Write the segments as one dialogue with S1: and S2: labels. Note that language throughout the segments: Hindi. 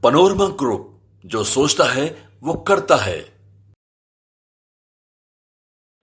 S1: पनोरमा ग्रुप, जो सोचता है वो करता है।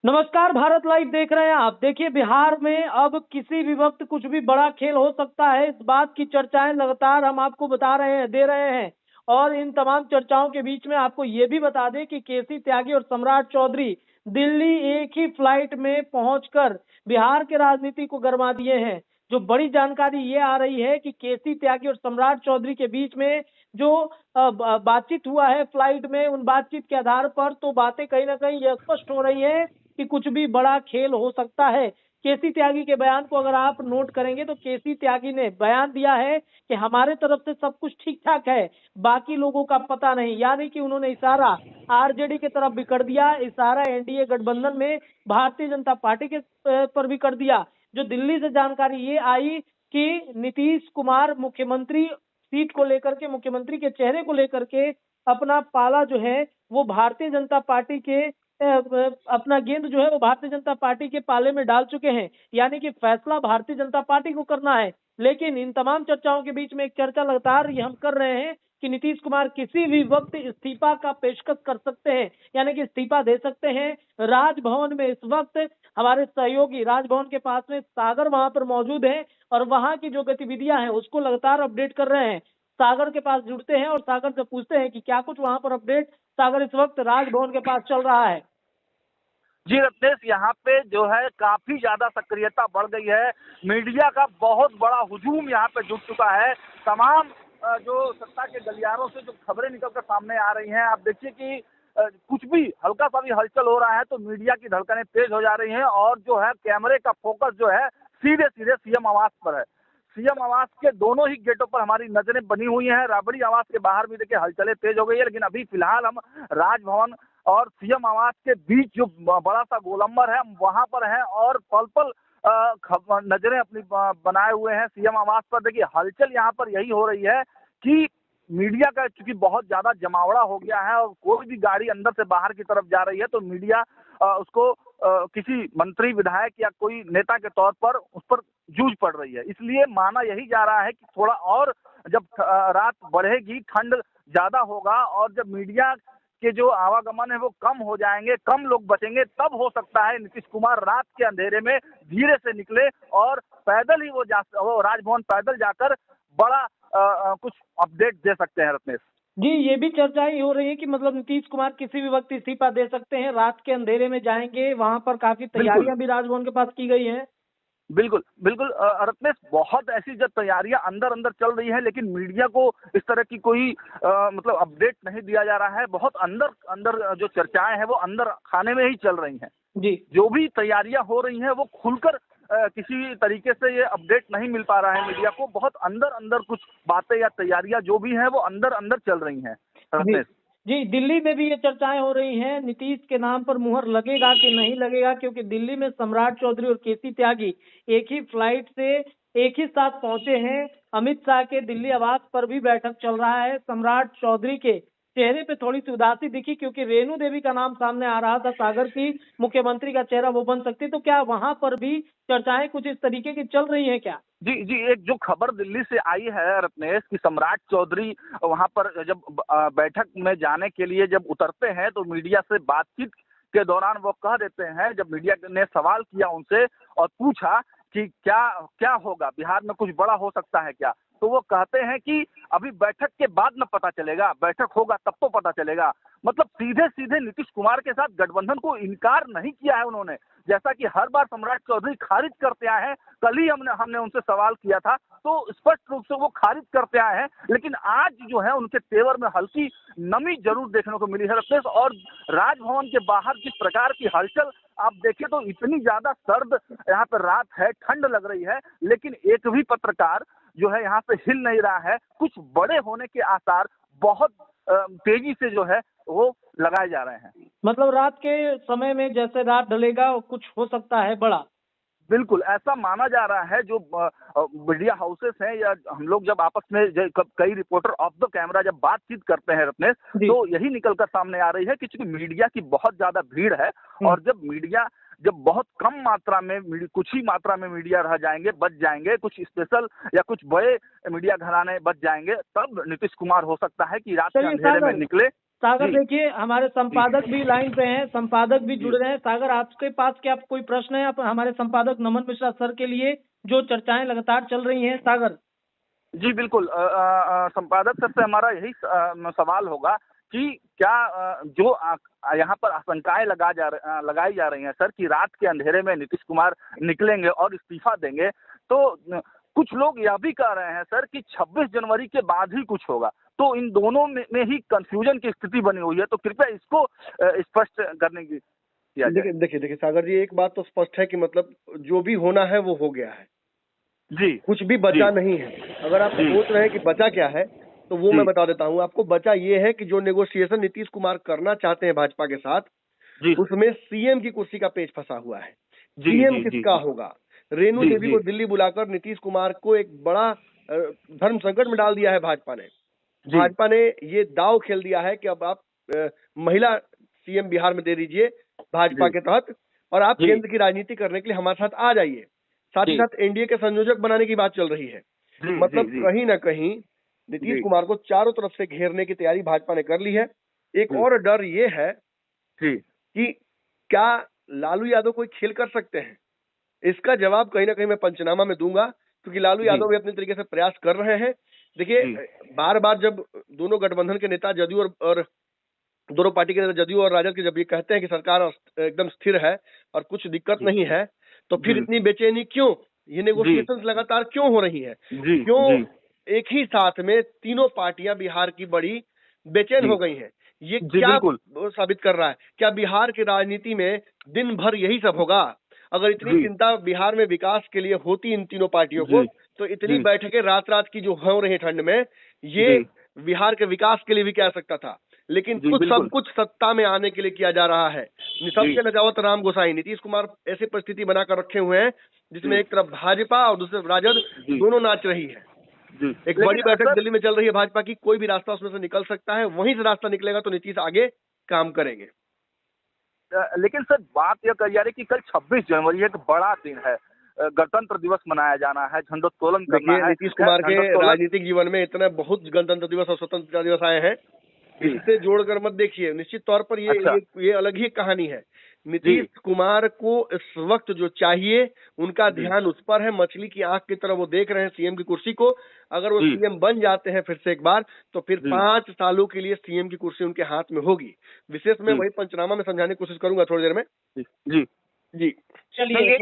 S2: नमस्कार, भारत लाइव देख रहे हैं आप। देखिए, बिहार में अब किसी भी वक्त कुछ भी बड़ा खेल हो सकता है, इस बात की चर्चाएं लगातार हम आपको बता रहे हैं, दे रहे हैं। और इन तमाम चर्चाओं के बीच में आपको ये भी बता दें कि केसी त्यागी और सम्राट चौधरी दिल्ली एक ही फ्लाइट में पहुंचकर बिहार के राजनीति को गरमा दिए हैं। जो बड़ी जानकारी ये आ रही है कि केसी त्यागी और सम्राट चौधरी के बीच में जो बातचीत हुआ है फ्लाइट में, उन बातचीत के आधार पर तो बातें कहीं ना कहीं ये स्पष्ट हो रही है कि कुछ भी बड़ा खेल हो सकता है। केसी त्यागी के बयान को अगर आप नोट करेंगे तो केसी त्यागी ने बयान दिया है कि हमारे तरफ से सब कुछ ठीक ठाक है, बाकी लोगों का पता नहीं। यानी कि उन्होंने इशारा आरजेडी की तरफ भी कर दिया, इशारा एनडीए गठबंधन में भारतीय जनता पार्टी के पर भी कर दिया। जो दिल्ली से जानकारी ये आई कि नीतीश कुमार मुख्यमंत्री सीट को लेकर के, मुख्यमंत्री के चेहरे को लेकर के अपना पाला जो है वो भारतीय जनता पार्टी के अपना गेंद जो है वो भारतीय जनता पार्टी के पाले में डाल चुके हैं। यानी कि फैसला भारतीय जनता पार्टी को करना है। लेकिन इन तमाम चर्चाओं के बीच में एक चर्चा लगातार ये हम कर रहे हैं कि नीतीश कुमार किसी भी वक्त इस्तीफा का पेशकश कर सकते हैं, यानी कि इस्तीफा दे सकते हैं। राजभवन में इस वक्त हमारे सहयोगी राजभवन के पास में सागर वहां पर मौजूद है और वहां की जो गतिविधियां हैं उसको लगातार अपडेट कर रहे हैं। सागर के पास जुड़ते हैं और सागर से पूछते हैं कि क्या कुछ वहां पर अपडेट सागर इस वक्त राजभवन के पास चल रहा है।
S3: जी रत्नेश, यहाँ पे जो है काफी ज्यादा सक्रियता बढ़ गई है। मीडिया का बहुत बड़ा हुजूम यहाँ पे जुट चुका है। तमाम जो सत्ता के गलियारों से जो खबरें निकलकर सामने आ रही हैं, आप देखिए कि कुछ भी हल्का सा भी हलचल हो रहा है तो मीडिया की धड़कनें तेज हो जा रही हैं और जो है कैमरे का फोकस जो है सीधे सीधे सीएम आवास पर है। सीएम आवास के दोनों ही गेटों पर हमारी नजरें बनी हुई हैं। राबड़ी आवास के बाहर भी देखिए हलचलें तेज हो गई है, लेकिन अभी फिलहाल हम राजभवन और सीएम आवास के बीच जो बड़ा सा गोलंबर है वहां पर है और पल पल नजरें अपनी बनाए हुए हैं सीएम आवास पर। देखिए हलचल यहाँ पर यही हो रही है कि मीडिया का चूंकि बहुत ज्यादा जमावड़ा हो गया है और कोई भी गाड़ी अंदर से बाहर की तरफ जा रही है तो मीडिया उसको किसी मंत्री विधायक या कोई नेता के तौर पर उस पर जूझ पड़ रही है। इसलिए माना यही जा रहा है कि थोड़ा और जब रात बढ़ेगी, ठंड ज्यादा होगा और जब मीडिया के जो आवागमन है वो कम हो जाएंगे, कम लोग बचेंगे, तब हो सकता है नीतीश कुमार रात के अंधेरे में धीरे से निकले और पैदल ही वो राजभवन पैदल जाकर बड़ा कुछ अपडेट दे सकते हैं। रत्नेश
S2: जी, ये भी चर्चाएं हो रही है कि मतलब नीतीश कुमार किसी भी वक्त इस्तीफा दे सकते हैं, रात के अंधेरे में जाएंगे। वहां पर काफी तैयारियां भी राजभवन के पास की गई हैं।
S3: बिल्कुल बिल्कुल रत्नेश, बहुत ऐसी जो तैयारियां अंदर अंदर चल रही है लेकिन मीडिया को इस तरह की कोई मतलब अपडेट नहीं दिया जा रहा है। बहुत अंदर अंदर जो चर्चाएं हैं वो अंदर खाने में ही चल रही हैं।
S2: जी,
S3: जो भी तैयारियां हो रही हैं वो खुलकर किसी तरीके से ये अपडेट नहीं मिल पा रहा है मीडिया को। बहुत अंदर अंदर कुछ बातें या तैयारियां जो भी हैं वो अंदर अंदर चल रही हैं। रत्नेश
S2: जी, दिल्ली में भी ये चर्चाएं हो रही हैं, नीतीश के नाम पर मुहर लगेगा कि नहीं लगेगा, क्योंकि दिल्ली में सम्राट चौधरी और केसी त्यागी एक ही फ्लाइट से एक ही साथ पहुंचे हैं। अमित शाह के दिल्ली आवास पर भी बैठक चल रहा है। सम्राट चौधरी के चेहरे पे थोड़ी सी उदासी दिखी क्योंकि रेणु देवी का नाम सामने आ रहा था, सागर की मुख्यमंत्री का चेहरा वो बन सकती। तो क्या वहां पर भी चर्चाएं कुछ इस तरीके की चल रही हैं क्या?
S3: जी जी, एक जो खबर दिल्ली से आई है रत्नेश कि सम्राट चौधरी वहां पर जब बैठक में जाने के लिए जब उतरते हैं तो मीडिया से बातचीत के दौरान वो कह देते हैं, जब मीडिया ने सवाल किया उनसे और पूछा कि क्या क्या होगा, बिहार में कुछ बड़ा हो सकता है क्या, तो वो कहते हैं कि अभी बैठक के बाद न पता चलेगा, बैठक होगा तब तो पता चलेगा। मतलब सीधे सीधे नीतीश कुमार के साथ गठबंधन को इनकार नहीं किया है उन्होंने, जैसा कि हर बार सम्राट चौधरी खारिज करते आए हैं। कल ही हमने उनसे सवाल किया था तो स्पष्ट रूप से वो खारिज करते आए हैं, लेकिन आज जो है उनके तेवर में हल्की नमी जरूर देखने को मिली है रत्नेश। और राजभवन के बाहर जिस प्रकार की हलचल आप देखें तो इतनी ज्यादा सर्द यहाँ पर रात है, ठंड लग रही है, लेकिन एक भी पत्रकार जो है यहाँ पे हिल नहीं रहा है। कुछ बड़े होने के आसार बहुत तेजी से जो है वो लगाए जा रहे हैं।
S2: मतलब रात के समय में जैसे रात ढलेगा कुछ हो सकता है बड़ा।
S3: बिल्कुल ऐसा माना जा रहा है। जो मीडिया हाउसेस हैं या हम लोग जब आपस में कई रिपोर्टर ऑफ द कैमरा जब बातचीत करते हैं रत्नेश, तो यही निकलकर सामने आ रही है कि चूंकि मीडिया की बहुत ज्यादा भीड़ है और जब मीडिया जब बहुत कम मात्रा में कुछ ही मात्रा में मीडिया रह जाएंगे, बच जाएंगे, कुछ स्पेशल या कुछ बड़े मीडिया घराने बच जाएंगे, तब नीतीश कुमार हो सकता है कि रात के अंधेरे में निकले।
S2: सागर देखिए, हमारे संपादक भी लाइन पे हैं, संपादक भी जुड़ रहे हैं। सागर, आपके पास क्या कोई प्रश्न है आप हमारे संपादक नमन मिश्रा सर के लिए, जो चर्चाएं लगातार चल रही हैं? सागर
S3: जी बिल्कुल, संपादक सर से हमारा यही सवाल होगा कि क्या जो यहाँ पर आशंकाएं लगाई जा रही हैं सर कि रात के अंधेरे में नीतीश कुमार निकलेंगे और इस्तीफा देंगे, तो कुछ लोग यह भी कह रहे हैं सर कि 26 जनवरी के बाद ही कुछ होगा, तो इन दोनों में ही कंफ्यूजन की स्थिति बनी हुई है, तो कृपया इसको स्पष्ट करने की किया जाए।
S4: देखिए सागर जी, एक बात तो स्पष्ट है कि मतलब जो भी होना है वो हो गया है
S3: जी,
S4: कुछ भी बचा नहीं है। अगर आप सोच रहे हैं कि बचा क्या है, तो वो मैं बता देता हूँ आपको। बचा ये है कि जो नेगोशिएशन नीतीश कुमार करना चाहते हैं भाजपा के साथ, उसमें सीएम की कुर्सी का पेच फंसा हुआ है। सीएम किसका होगा? रेणु देवी को दिल्ली बुलाकर नीतीश कुमार को एक बड़ा धर्म संकट में डाल दिया है भाजपा ने। भाजपा ने ये दाव खेल दिया है कि अब आप महिला सीएम बिहार में दे दीजिए भाजपा के तहत, और आप केंद्र की राजनीति करने के लिए हमारे साथ आ जाइए। साथ ही साथ एनडीए के संयोजक बनाने की बात चल रही है। मतलब कहीं ना कहीं नीतीश कुमार को चारों तरफ से घेरने की तैयारी भाजपा ने कर ली है। एक और डर ये है कि क्या लालू यादव कोई खेल कर सकते हैं? इसका जवाब कहीं ना कहीं मैं पंचनामा में दूंगा, क्योंकि लालू यादव भी अपने तरीके से प्रयास कर रहे हैं। देखिए, बार बार जब दोनों गठबंधन के नेता जदयू और दोनों पार्टी के नेता जदयू और राजद के जब ये कहते हैं कि सरकार एकदम स्थिर है और कुछ दिक्कत नहीं है, तो फिर इतनी बेचैनी क्यों? ये नेगोशिएशंस लगातार क्यों हो रही है? क्यों एक ही साथ में तीनों पार्टियां बिहार की बड़ी बेचैन हो गई हैं? ये क्या साबित कर रहा है? क्या बिहार की राजनीति में दिन भर यही सब होगा? अगर इतनी चिंता बिहार में विकास के लिए होती इन तीनों पार्टियों को, तो इतनी बैठकें रात की जो हो रही ठंड में, ये बिहार के विकास के लिए भी किया सकता था। लेकिन सब कुछ सत्ता में आने के लिए किया जा रहा है। सबसे नजावत राम गोसाई, नीतीश कुमार ऐसी परिस्थिति बनाकर रखे हुए हैं जिसमें एक तरफ भाजपा और दूसरे राजद दोनों नाच रही है। एक बड़ी बैठक दिल्ली में चल रही है भाजपा की, कोई भी रास्ता उसमें से निकल सकता है। वहीं से रास्ता निकलेगा तो नीतीश आगे काम करेंगे।
S3: लेकिन सर, बात यह कही जा रही है कि कल 26 जनवरी एक बड़ा दिन है, गणतंत्र दिवस मनाया जाना है, झंडोत्तोलन करना है।
S4: नीतीश कुमार के राजनीतिक जीवन में इतने बहुत गणतंत्र दिवस और स्वतंत्रता दिवस आए हैं, इससे जोड़कर मत देखिए। निश्चित तौर पर ये अलग ही कहानी है। नीतीश कुमार को इस वक्त जो चाहिए, उनका ध्यान उस पर है। मछली की आंख की तरह वो देख रहे हैं सीएम की कुर्सी को। अगर वो सीएम बन जाते हैं फिर से एक बार, तो फिर 5 सालों के लिए सीएम की कुर्सी उनके हाथ में होगी। विशेष में वही पंचनामा में समझाने की कोशिश करूंगा थोड़ी देर में। जी
S2: चलिए,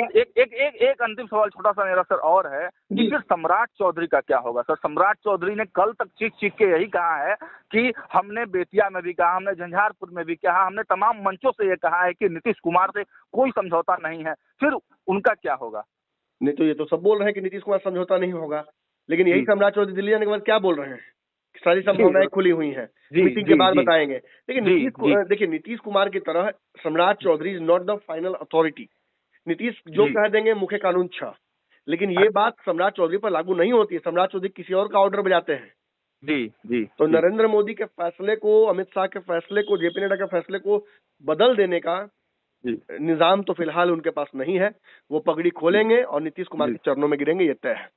S3: एक अंतिम सवाल छोटा सा मेरा सर और है कि फिर सम्राट चौधरी का क्या होगा सर? सम्राट चौधरी ने कल तक चीख के यही कहा है कि हमने बेतिया में भी कहा, हमने झंझारपुर में भी कहा, हमने तमाम मंचों से ये कहा है कि नीतीश कुमार से कोई समझौता नहीं है। फिर उनका क्या होगा?
S4: नहीं तो ये तो सब बोल रहे हैं कि नीतीश कुमार समझौता नहीं होगा, लेकिन यही सम्राट चौधरी दिल्ली जाने के बाद क्या बोल रहे हैं? सारी संभावनाएं खुली हुई हैं, मीटिंग के बाद बताएंगे। देखिए, नीतीश कुमार की तरह Samrat Chaudhary is not the final authority. Nitish जो कह देंगे मुख्य कानून 6, लेकिन ये बात सम्राट चौधरी पर लागू नहीं होती है। सम्राट चौधरी किसी और का ऑर्डर बजाते हैं। तो नरेंद्र मोदी के फैसले को, अमित शाह के फैसले को, जेपी नड्डा के फैसले को बदल देने का निजाम तो फिलहाल उनके पास नहीं है। वो पगड़ी खोलेंगे और नीतीश कुमार के चरणों में गिरेंगे, ये तय है।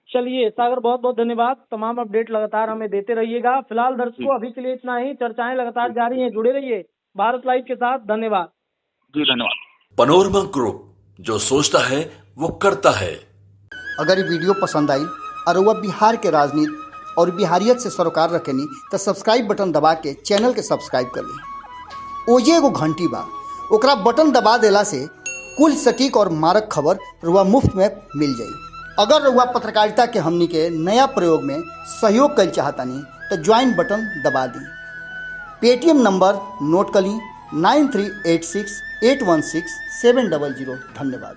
S2: चलिए सागर, बहुत बहुत धन्यवाद। तमाम अपडेट लगातार हमें देते रहिएगा। फिलहाल दर्शकों, अभी के लिए इतना ही। चर्चाएं लगातार जारी हैं, जुड़े रहिए भारत लाइव के साथ। धन्यवाद
S3: जी, धन्यवाद।
S1: पनोरमा ग्रुप, जो सोचता है वो करता है।
S5: अगर ये वीडियो पसंद आई और वह बिहार के राजनीति और बिहारियत से सरोकार रखेनी तो सब्सक्राइब बटन दबा के चैनल के सब्सक्राइब कर ली। ओजे एगो घंटी बा, ओकरा बटन दबा देला से कुल सटीक और मारक खबर रुआ मुफ्त में मिल जाई। अगर रुआ पत्रकारिता के हमनी के नया प्रयोग में सहयोग कर चाहतानी तो ज्वाइन बटन दबा दी। पेटीएम नंबर नोट कर ली 9386816700। धन्यवाद।